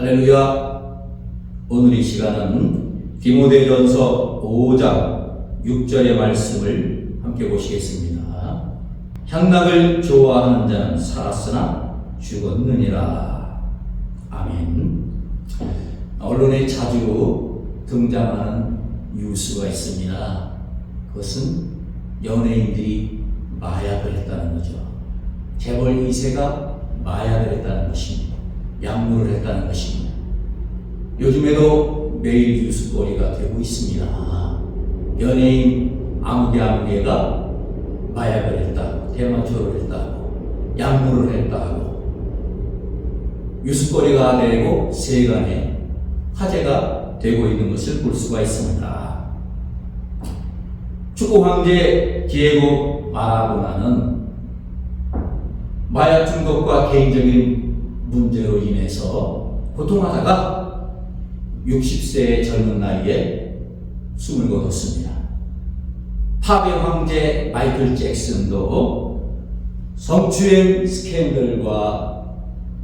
할렐루야. 오늘 이 시간은 디모데전서 5장 6절의 말씀을 함께 보시겠습니다. 향락을 좋아하는 자는 살았으나 죽었느니라. 아멘. 언론에 자주 등장하는 뉴스가 있습니다. 그것은 연예인들이 마약을 했다는 거죠. 재벌 2세가 마약을 했다는 것입니다. 약물을 했다는 것입니다. 요즘에도 매일 뉴스거리가 되고 있습니다. 연예인 아무개가 마약을 했다고, 대마초를 했다고, 약물을 했다고 뉴스거리가 되고 세간에 화제가 되고 있는 것을 볼 수가 있습니다. 축구 황제 디에고 마라도나는 마약 중독과 개인적인 문제로 인해서 고통하다가 60세의 젊은 나이에 숨을 거뒀습니다. 팝의 황제 마이클 잭슨도 성추행 스캔들과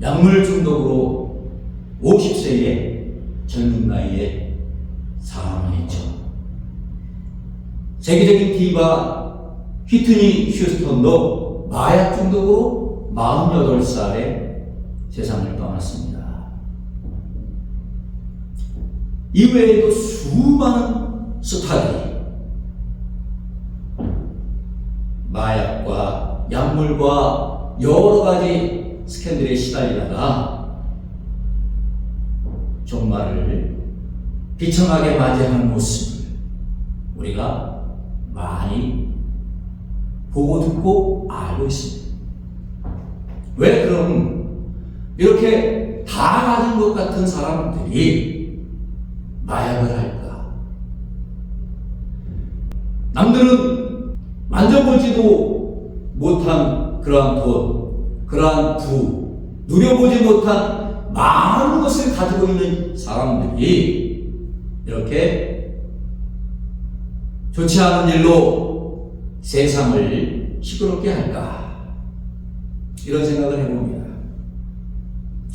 약물 중독으로 50세의 젊은 나이에 사망했죠. 세계적인 디바 휘트니 휴스턴도 마약 중독으로 48살에 세상을 떠났습니다. 이외에도 수많은 스타들이 마약과 약물과 여러 가지 스캔들에 시달리다가 종말을 비참하게 맞이하는 모습을 우리가 많이 보고 듣고 알고 있습니다. 왜 그럼 이렇게 다 가진 것 같은 사람들이 마약을 할까? 남들은 만져보지도 못한 그러한 돈, 그러한 부, 누려보지 못한 많은 것을 가지고 있는 사람들이 이렇게 좋지 않은 일로 세상을 시끄럽게 할까? 이런 생각을 해봅니다.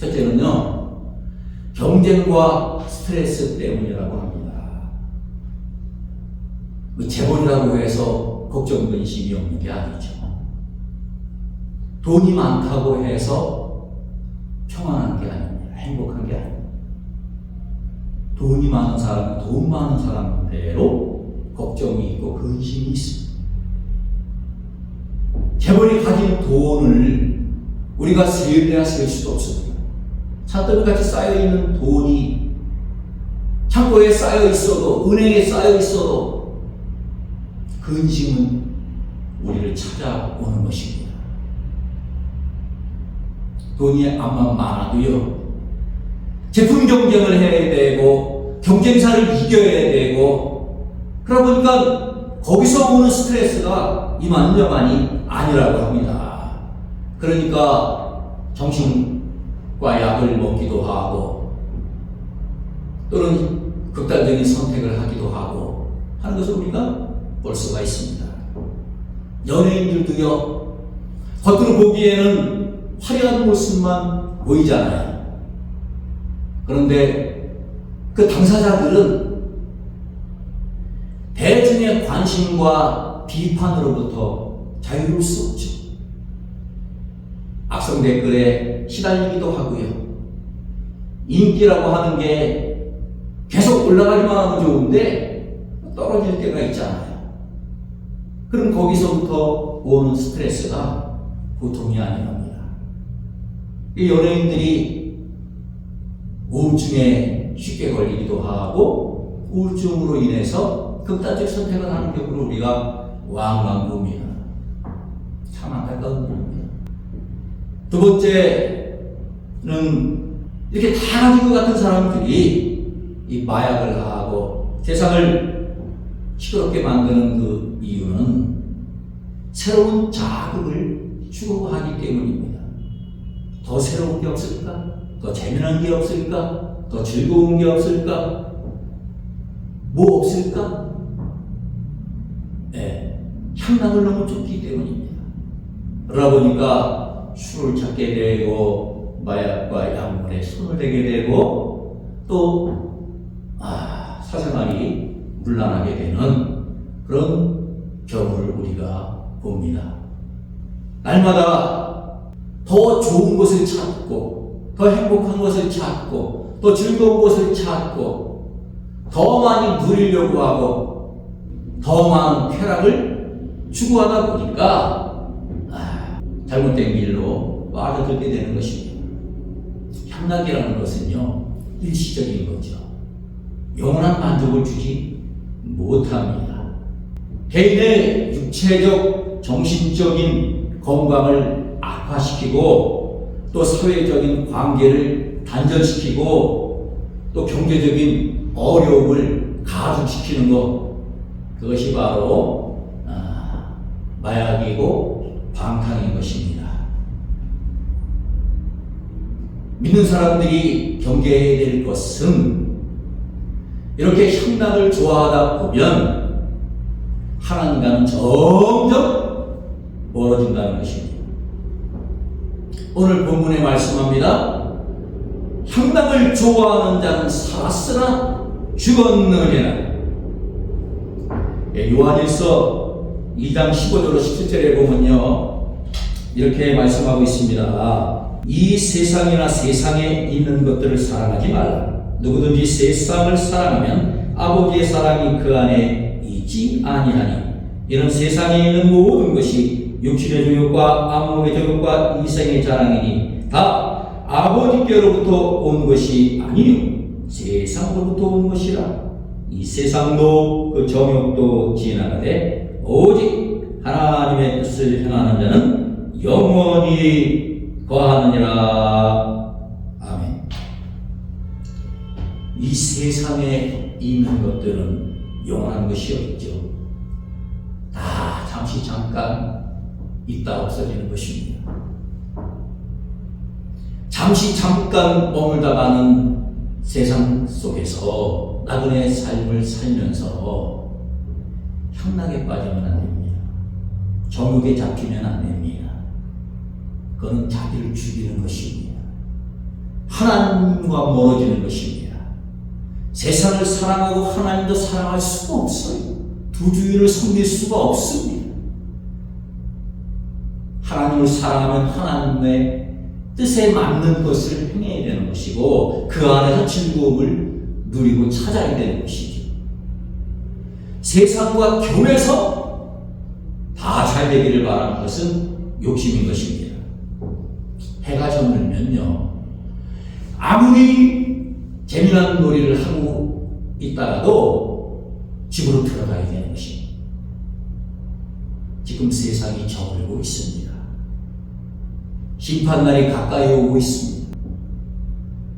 첫째는요, 경쟁과 스트레스 때문이라고 합니다. 재벌이라고 해서 걱정 근심이 없는 게 아니죠. 돈이 많다고 해서 평안한 게 아닙니다. 행복한 게 아닙니다. 돈이 많은 사람은 돈 많은 사람대로 걱정이 있고 근심이 있습니다. 재벌이 가진 돈을 우리가 세배야 쓸 수도 없습니다. 산더미같이 쌓여있는 돈이 창고에 쌓여 있어도, 은행에 쌓여 있어도 근심은 우리를 찾아오는 것입니다. 돈이 암만 많아도요, 제품 경쟁을 해야 되고 경쟁사를 이겨야 되고, 그러다 보니까 거기서 오는 스트레스가 이만저만이 아니라고 합니다. 그러니까 정신과 약을 먹기도 하고 또는 극단적인 선택을 하기도 하고 하는 것을 우리가 볼 수가 있습니다. 연예인들도요, 겉으로 보기에는 화려한 모습만 보이잖아요. 그런데 그 당사자들은 대중의 관심과 비판으로부터 자유로울 수 없죠. 악성 댓글에 시달리기도 하고요. 인기라고 하는 게 계속 올라가기만 하면 좋은데 떨어질 때가 있잖아요. 그럼 거기서부터 오는 스트레스가 보통이 아니랍니다. 이 연예인들이 우울증에 쉽게 걸리기도 하고 우울증으로 인해서 극단적 선택을 하는 경우를 우리가 왕왕 봅니다. 참 안타까운 일입니다. 두 번째는 이렇게 다 가진 것 같은 사람들이 이 마약을 하고 세상을 시끄럽게 만드는 그 이유는 새로운 자극을 추구하기 때문입니다. 더 새로운 게 없을까? 더 재미난 게 없을까? 더 즐거운 게 없을까? 뭐 없을까? 네, 향락을 너무 쫓기 때문입니다. 그러다 보니까 술을 찾게 되고 마약과 약물에 손을 대게 되고 또 사생활이 문란하게 되는 그런 경우를 우리가 봅니다. 날마다 더 좋은 것을 찾고 더 행복한 것을 찾고 더 즐거운 것을 찾고 더 많이 누리려고 하고 더 많은 쾌락을 추구하다 보니까 잘못된 길로 빠져들게 되는 것입니다. 향락이라는 것은요, 일시적인 거죠. 영원한 만족을 주지 못합니다. 개인의 육체적, 정신적인 건강을 악화시키고 또 사회적인 관계를 단절시키고 또 경제적인 어려움을 가중시키는 것, 그것이 바로 마약이고 방탕인 것입니다. 믿는 사람들이 경계해야 될 것은 이렇게 향락을 좋아하다 보면 하나님과는 점점 멀어진다는 것입니다. 오늘 본문에 말씀합니다. 향락을 좋아하는 자는 살았으나 죽었느니라. 요한일서 2장 15절로 17절에 보면요, 이렇게 말씀하고 있습니다. 이 세상이나 세상에 있는 것들을 사랑하지 말라. 누구든지 세상을 사랑하면 아버지의 사랑이 그 안에 있지 아니하니 이는 세상에 있는 모든 것이 육신의 정욕과 안목의 정욕과 이생의 자랑이니 다 아버지께로부터 온 것이 아니요 세상으로부터 온 것이라. 이 세상도 그 정욕도 지나가되 오직 하나님의 뜻을 행하는 자는 영원히 거하느니라. 아멘. 이 세상에 있는 것들은 영원한 것이 없죠. 다 잠시 잠깐 있다 없어지는 것입니다. 잠시 잠깐 머물다가는 세상 속에서 나그네의 삶을 살면서 향락에 빠지면 안 됩니다. 정욕에 잡히면 안 됩니다. 그건 자기를 죽이는 것입니다. 하나님과 멀어지는 것입니다. 세상을 사랑하고 하나님도 사랑할 수가 없어요. 두 주인을 섬길 수가 없습니다. 하나님을 사랑하면 하나님의 뜻에 맞는 것을 행해야 되는 것이고 그 안에서 즐거움을 누리고 찾아야 되는 것이죠. 세상과 교회에서 다 잘 되기를 바라는 것은 욕심인 것입니다. 해가 저물면요, 아무리 재미난 놀이를 하고 있다가도 집으로 들어가야 되는 것입니다. 지금 세상이 저물고 있습니다. 심판날이 가까이 오고 있습니다.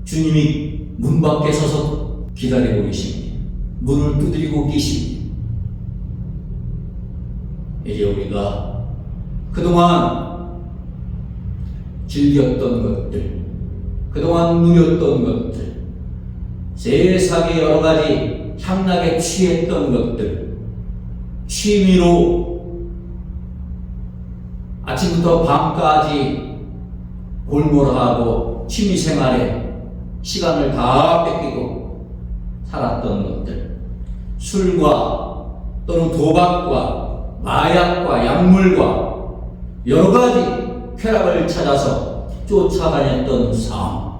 주님이 문 밖에 서서 기다리고 계십니다. 문을 두드리고 계십니다. 이제 우리가 그동안 즐겼던 것들, 그동안 누렸던 것들, 세상의 여러 가지 향락에 취했던 것들, 취미로 아침부터 밤까지 골몰하고 취미생활에 시간을 다 뺏기고 살았던 것들, 술과 또는 도박과 마약과 약물과 여러 가지 쾌락을 찾아서 쫓아다녔던 삶,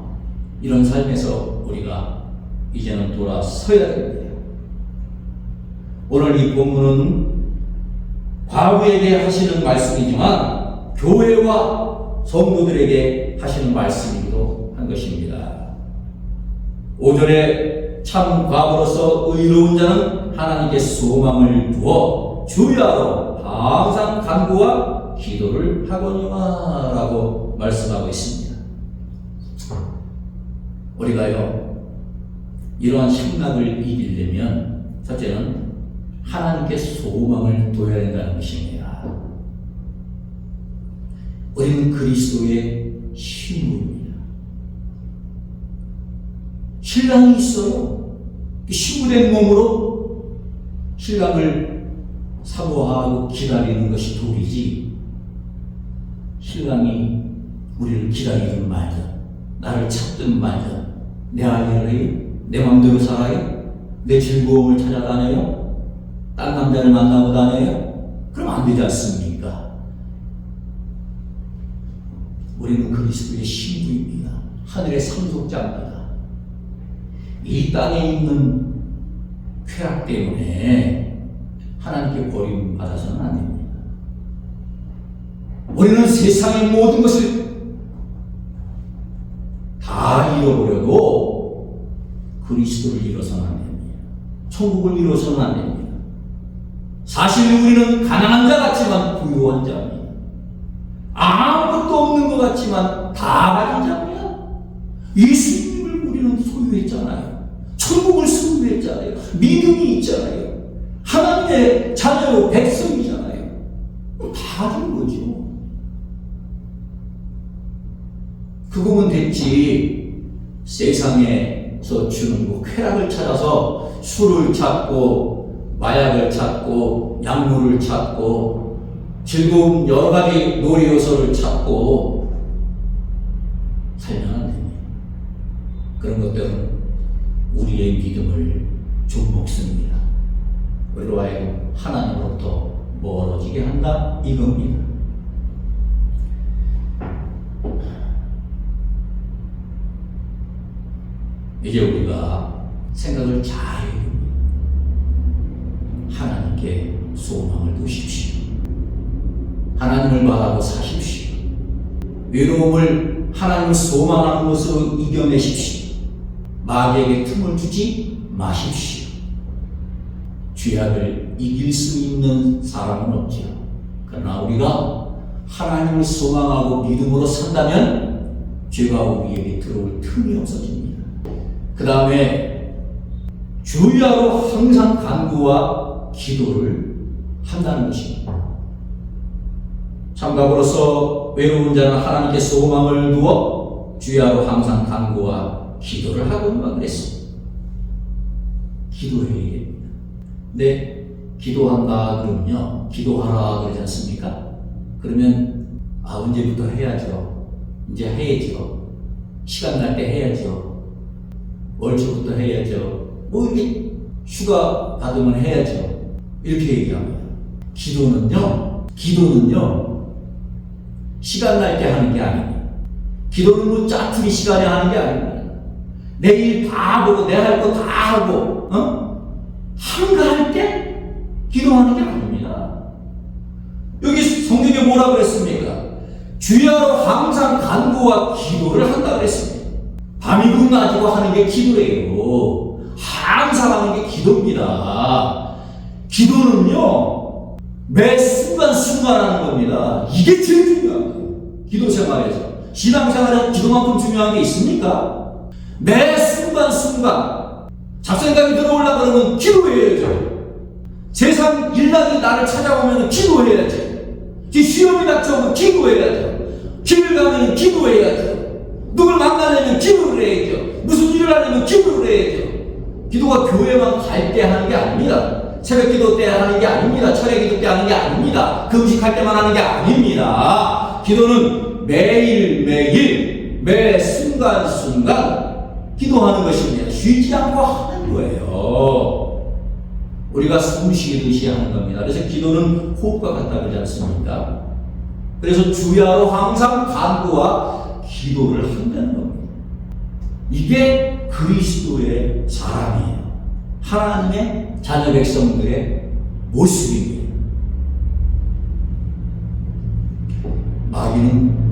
이런 삶에서 우리가 이제는 돌아서야 됩니다. 오늘 이 본문은 과부에게 하시는 말씀이지만 교회와 성도들에게 하시는 말씀이기도 한 것입니다. 5절에 참 과부로서 의로운 자는 하나님께 소망을 두어 주야로 항상 간구와 기도를 하거니와 라고 말씀하고 있습니다. 우리가요, 이러한 향락을 이기려면 첫째는 하나님께 소망을 둬야 된다는 것입니다. 우리는 그리스도의 신부입니다. 신랑이 있어요. 신부된 몸으로 신랑을 사모하고 기다리는 것이 도리지, 신랑이 우리를 기다리든 말든 나를 찾든 말든 내 할 일을 해요? 내 맘대로 살아요? 내 즐거움을 찾아다녀요? 딴 남자를 만나고 다녀요? 그럼 안 되지 않습니까? 우리는 그리스도의 신부입니다. 하늘의 상속자입니다. 이 땅에 있는 쾌락 때문에 하나님께 버림받아서는 안 됩니다. 우리는 세상의 모든 것을 다 잃어버려도 그리스도를 잃어서는 안 됩니다. 천국을 잃어서는 안 됩니다. 사실 우리는 가난한 자 같지만 부유한 자입니다. 아무것도 없는 것 같지만 다 가진 자입니다. 예수님을 우리는 소유했잖아요. 천국을 소유했잖아요. 믿음이 있잖아요. 하나님의 자녀 백성이잖아요. 다 가진 거죠. 그거면 됐지. 세상에서 주는 그 쾌락을 찾아서 술을 찾고 마약을 찾고 약물을 찾고 즐거운 여러 가지 놀이 요소를 찾고 살면 안 됩니다. 그런 것들은 우리의 믿음을 좀먹습니다. 우리로 하여금 하나님으로부터 멀어지게 한다 이겁니다. 이제 우리가 생각을 잘 해봅니다. 하나님께 소망을 두십시오. 하나님을 바라고 사십시오. 외로움을 하나님을 소망하는 것으로 이겨내십시오. 마귀에게 틈을 주지 마십시오. 죄악을 이길 수 있는 사람은 없지요. 그러나 우리가 하나님을 소망하고 믿음으로 산다면 죄가 우리에게 들어올 틈이 없어집니다. 그 다음에 주야로 항상 간구와 기도를 한다는 것입니다. 참각으로서 외로운 자는 하나님께 소망을 두어 주야로 항상 간구와 기도를 하고만 그랬습니다. 기도해야 됩니다. 근데 기도한다 그러면요, 기도하라 그러지 않습니까? 그러면 언제부터 해야죠? 이제 해야죠. 시간 날 때 해야죠. 월초부터 해야죠. 뭐 이렇게 휴가 받으면 해야죠. 이렇게 얘기합니다. 기도는요 시간 날 때 하는 게 아닙니다. 기도는 뭐 짜투리 시간에 하는 게 아닙니다. 내일 다 보고 내 할 거 다 하고 한가할 때 기도하는 게 아닙니다. 여기 성경에 뭐라고 그랬습니까? 주야로 항상 간구와 기도를 한다 그랬습니다. 밤이고 낮이고 하는 게 기도예요. 항상 하는 게 기도입니다. 기도는요, 매 순간순간 하는 겁니다. 이게 제일 중요한 거예요. 기도 생활에서. 신앙생활에서 기도만큼 중요한 게 있습니까? 매 순간순간 잡생각이 들어오려고 그러면 기도해야죠. 세상 일락이 나를 찾아오면 기도해야죠. 시험이 닥쳐오면 기도해야죠. 길을 가면 기도해야죠. 누굴 만나려면 기도를 해야죠. 무슨 일을 하려면 기도를 해야죠. 기도가 교회만 갈 때 하는 게 아닙니다. 새벽 기도 때 하는 게 아닙니다. 철야 기도 때 하는 게 아닙니다. 금식할 때만 하는 게 아닙니다. 기도는 매일매일 매 순간순간 기도하는 것입니다. 쉬지 않고 하는 거예요. 우리가 숨 쉬듯이 하는 겁니다. 그래서 기도는 호흡과 같다 그러지 않습니까? 그래서 주야로 항상 간구와 기도를 한다는 겁니다. 이게 그리스도의 사람이에요. 하나님의 자녀 백성들의 모습입니다. 마귀는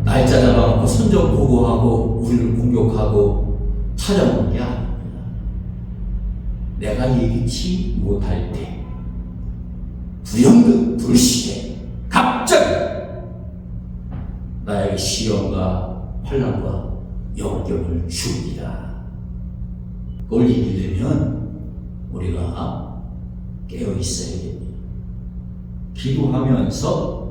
날짜 잡아놓고 선전 보고하고 우리를 공격하고 찾아오는 게 아닙니다. 내가 예기치 못할 때 불현듯 불시에 갑자기 나에게 시험과 환난과 역경을 줍니다. 그걸 이기려면 우리가 깨어 있어야 됩니다. 기도하면서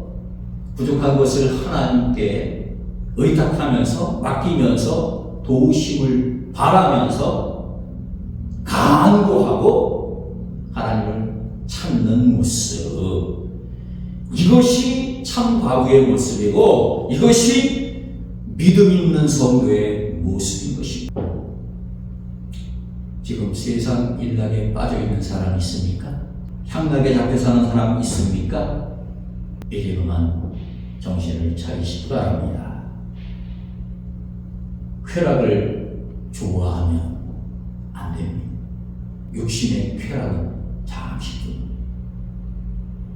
부족한 것을 하나님께 의탁하면서 맡기면서 도우심을 바라면서 간구하고 하나님을 찾는 모습, 이것이 참 과부의 모습이고 이것이 믿음 있는 성도의 모습인 것입니다. 지금 세상 일락에 빠져있는 사람 있습니까? 향락에 잡혀 사는 사람 있습니까? 이제 그만 정신을 차리시기 바랍니다. 쾌락을 좋아하면 안 됩니다. 육신의 쾌락은 잠시뿐.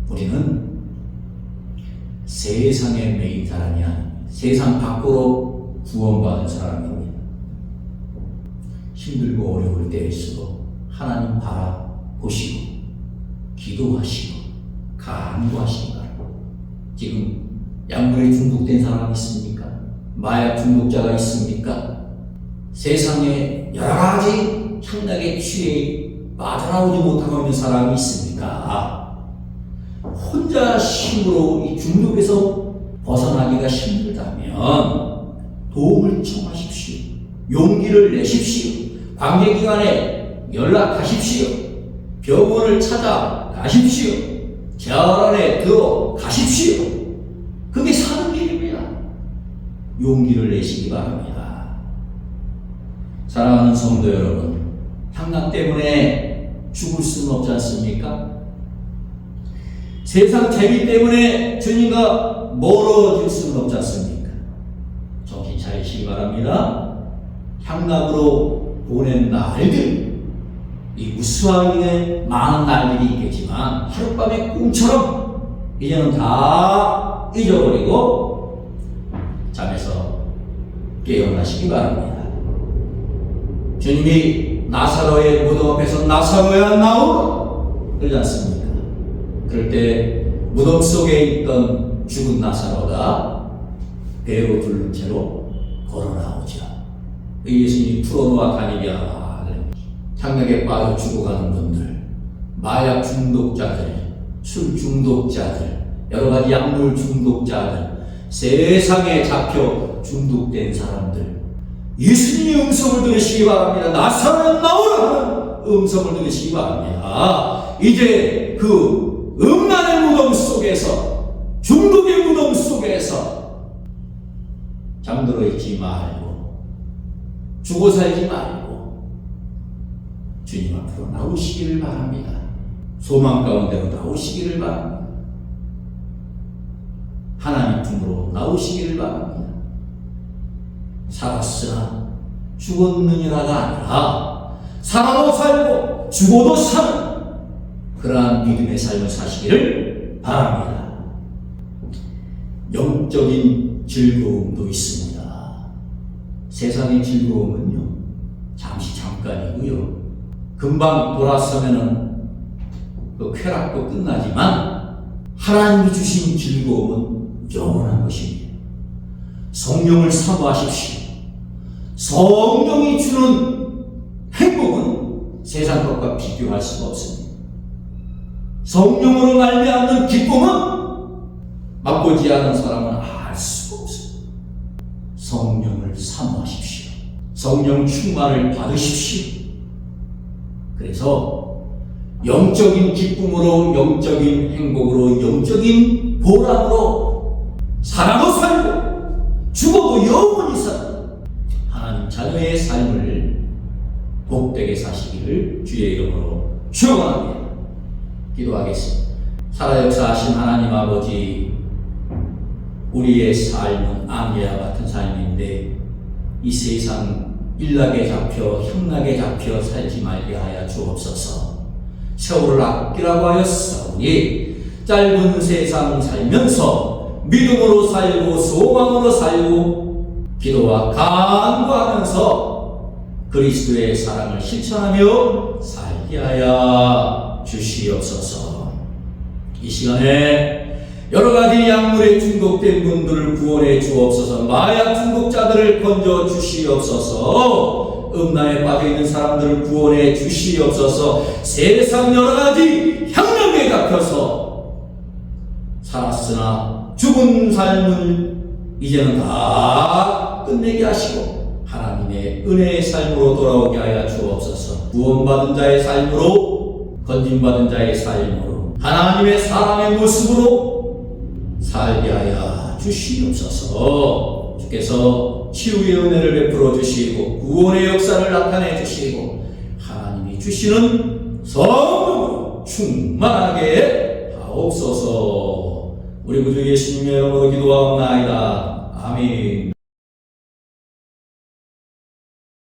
우리는 세상에 매인 사람이 아닙니다. 세상 밖으로 구원받은 사람입니다. 힘들고 어려울 때일수록 하나님 바라보시고 기도하시고 간구하시기 바랍니다. 지금 약물에 중독된 사람 있습니까? 마약 중독자가 있습니까? 세상에 여러 가지 향락에 취해 빠져나오지 못하고 있는 사람이 있습니까? 혼자 힘으로 이 중독에서 벗어나기가 힘들다면 도움을 청하십시오. 용기를 내십시오. 관계기관에 연락하십시오. 병원을 찾아가십시오. 재활원에 들어가십시오. 그게 사는 길입니다. 용기를 내시기 바랍니다. 사랑하는 성도 여러분, 향락 때문에 죽을 수는 없지 않습니까? 세상 재미 때문에 주님과 멀어질 수는 없지 않습니까? 정신 차리시기 바랍니다. 향락으로 보낸 날들, 이 무수하게 많은 날들이 있겠지만 하룻밤의 꿈처럼 이제는 다 잊어버리고 잠에서 깨어나시기 바랍니다. 주님이 나사로의 무덤 앞에서 나사로야 나오라 그러지 않습니까? 그럴 때 무덤 속에 있던 죽은 나사로가 배로 둘른 채로 걸어 나오죠. 예수님이 풀어놓아 다니랴. 향락에 빠져 죽어가는 분들, 마약 중독자들, 술 중독자들, 여러 가지 약물 중독자들, 세상에 잡혀 중독된 사람들, 예수님의 음성을 들으시기 바랍니다. 나사로야 나오라 음성을 들으시기 바랍니다. 이제 그 음란의 무덤 속에서, 중독의 무덤 속에서 잠들어 있지 말고 죽어 살지 말고 주님 앞으로 나오시기를 바랍니다. 소망 가운데로 나오시기를 바랍니다. 하나님 품으로 나오시기를 바랍니다. 살았으나 죽었느니라가 아니라 살아도 살고 죽어도 사는 그러한 믿음의 삶을 사시기를 바랍니다. 영적인 즐거움도 있습니다. 세상의 즐거움은요, 잠시 잠깐이고요. 금방 돌아서면은 그 쾌락도 끝나지만 하나님이 주신 즐거움은 영원한 것입니다. 성령을 사모하십시오. 성령이 주는 행복은 세상 것과 비교할 수가 없습니다. 성령으로 말미암는 기쁨은 맛보지 않은 사람은 알 수가 없습니다. 성령을 사모하십시오. 성령 충만을 받으십시오. 그래서 영적인 기쁨으로, 영적인 행복으로, 영적인 보람으로 살아도 살고 죽어도 영원히 사는 하나님 자녀의 삶을 복되게 사시기를 주의 이름으로 축원합니다. 기도하겠습니다. 살아 역사하신 하나님 아버지, 우리의 삶은 안개와 같은 삶인데 이 세상 일락에 잡혀 향락에 잡혀 살지 말게 하여 주옵소서. 세월을 아끼라고 하였사오니 짧은 세상 살면서 믿음으로 살고 소망으로 살고 기도와 간구하면서 그리스도의 사랑을 실천하며 살게 하여 주시옵소서. 이 시간에 여러 가지 약물에 중독된 분들을 구원해 주옵소서. 마약 중독자들을 건져 주시옵소서. 음란에 빠져 있는 사람들을 구원해 주시옵소서. 세상 여러 가지 향락에 잡혀서 살았으나 죽은 삶을 이제는 다 끝내게 하시고 하나님의 은혜의 삶으로 돌아오게 하여 주옵소서. 구원받은 자의 삶으로, 건진받은 자의 삶으로, 하나님의 사람의 모습으로 살게 하여 주시옵소서. 주께서 치유의 은혜를 베풀어 주시고 구원의 역사를 나타내 주시고 하나님이 주시는 성령으로 충만하게 하옵소서. 우리 구주 예수님의 이름으로 기도하옵나이다. 아멘.